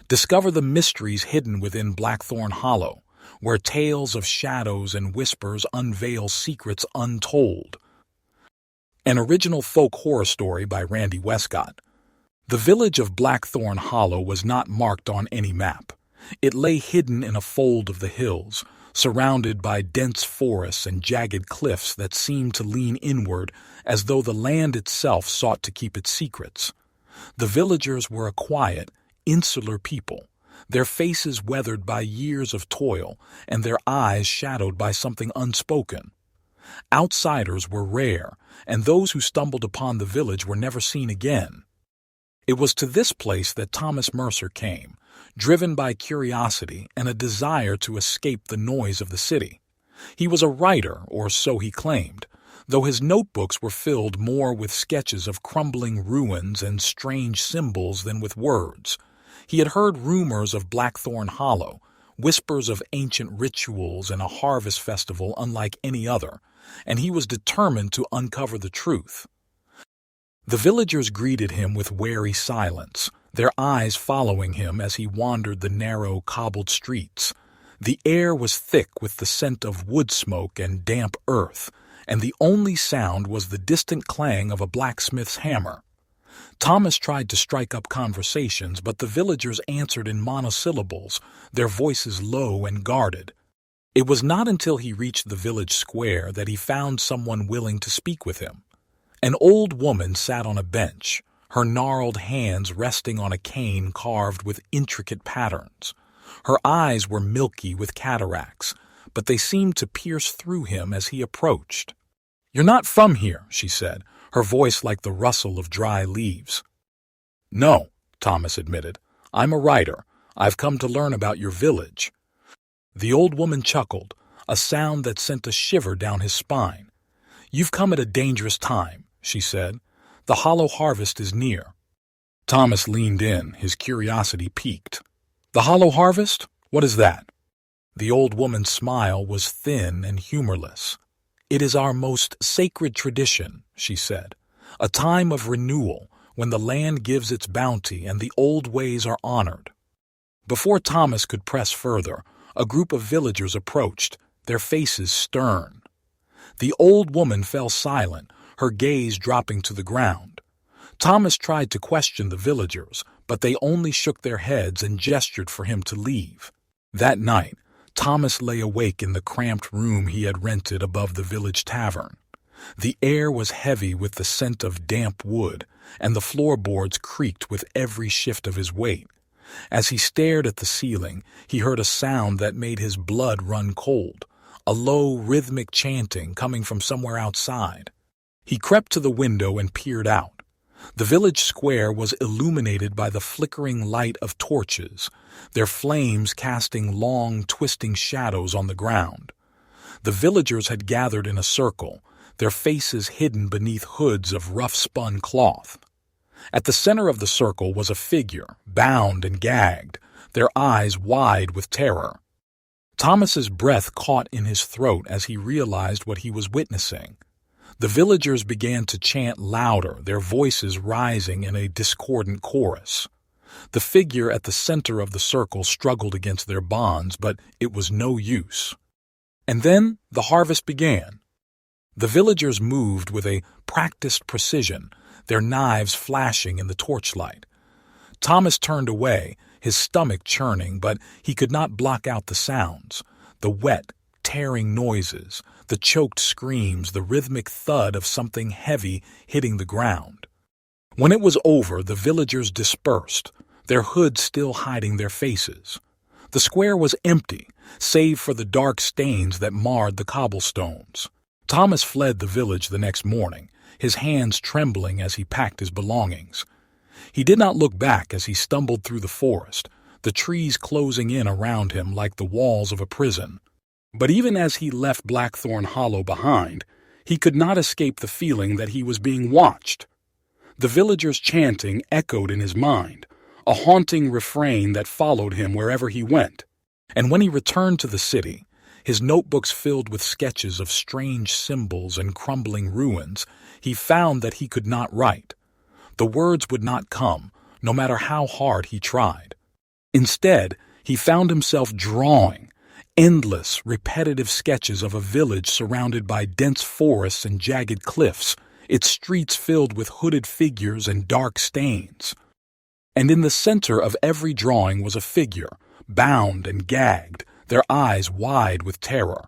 Discover the mysteries hidden within Blackthorn Hollow, where tales of shadows and whispers unveil secrets untold. An original folk horror story by Randy Wescott. The village of Blackthorn Hollow was not marked on any map. It lay hidden in a fold of the hills, surrounded by dense forests and jagged cliffs that seemed to lean inward as though the land itself sought to keep its secrets. The villagers were a quiet, insular people, their faces weathered by years of toil and their eyes shadowed by something unspoken. Outsiders were rare, and those who stumbled upon the village were never seen again. It was to this place that Thomas Mercer came, driven by curiosity and a desire to escape the noise of the city. He was a writer, or so he claimed, though his notebooks were filled more with sketches of crumbling ruins and strange symbols than with words. He had heard rumors of Blackthorn Hollow, whispers of ancient rituals and a harvest festival unlike any other, and he was determined to uncover the truth. The villagers greeted him with wary silence, their eyes following him as he wandered the narrow, cobbled streets. The air was thick with the scent of wood smoke and damp earth, and the only sound was the distant clang of a blacksmith's hammer. Thomas tried to strike up conversations, but the villagers answered in monosyllables, their voices low and guarded. It was not until he reached the village square that he found someone willing to speak with him. An old woman sat on a bench, her gnarled hands resting on a cane carved with intricate patterns. Her eyes were milky with cataracts, but they seemed to pierce through him as he approached. "You're not from here," she said, her voice like the rustle of dry leaves. "No," Thomas admitted. "I'm a writer. I've come to learn about your village." The old woman chuckled, a sound that sent a shiver down his spine. "You've come at a dangerous time," she said. "The hollow harvest is near." Thomas leaned in, his curiosity piqued. "The hollow harvest? What is that?" The old woman's smile was thin and humorless. "It is our most sacred tradition," she said, "a time of renewal when the land gives its bounty and the old ways are honored." Before Thomas could press further, a group of villagers approached, their faces stern. The old woman fell silent, her gaze dropping to the ground. Thomas tried to question the villagers, but they only shook their heads and gestured for him to leave. That night, Thomas lay awake in the cramped room he had rented above the village tavern. The air was heavy with the scent of damp wood, and the floorboards creaked with every shift of his weight. As he stared at the ceiling, he heard a sound that made his blood run cold, a low, rhythmic chanting coming from somewhere outside. He crept to the window and peered out. The village square was illuminated by the flickering light of torches, their flames casting long, twisting shadows on the ground. The villagers had gathered in a circle, their faces hidden beneath hoods of rough-spun cloth. At the center of the circle was a figure, bound and gagged, their eyes wide with terror. Thomas's breath caught in his throat as he realized what he was witnessing. The villagers began to chant louder, their voices rising in a discordant chorus. The figure at the center of the circle struggled against their bonds, but it was no use. And then the harvest began. The villagers moved with a practiced precision, their knives flashing in the torchlight. Thomas turned away, his stomach churning, but he could not block out the sounds, the wet, tearing noises, the choked screams, the rhythmic thud of something heavy hitting the ground. When it was over, the villagers dispersed, their hoods still hiding their faces. The square was empty, save for the dark stains that marred the cobblestones. Thomas fled the village the next morning, his hands trembling as he packed his belongings. He did not look back as he stumbled through the forest, the trees closing in around him like the walls of a prison. But even as he left Blackthorn Hollow behind, he could not escape the feeling that he was being watched. The villagers' chanting echoed in his mind, a haunting refrain that followed him wherever he went. And when he returned to the city, his notebooks filled with sketches of strange symbols and crumbling ruins, he found that he could not write. The words would not come, no matter how hard he tried. Instead, he found himself drawing endless, repetitive sketches of a village surrounded by dense forests and jagged cliffs, its streets filled with hooded figures and dark stains. And in the center of every drawing was a figure, bound and gagged, their eyes wide with terror.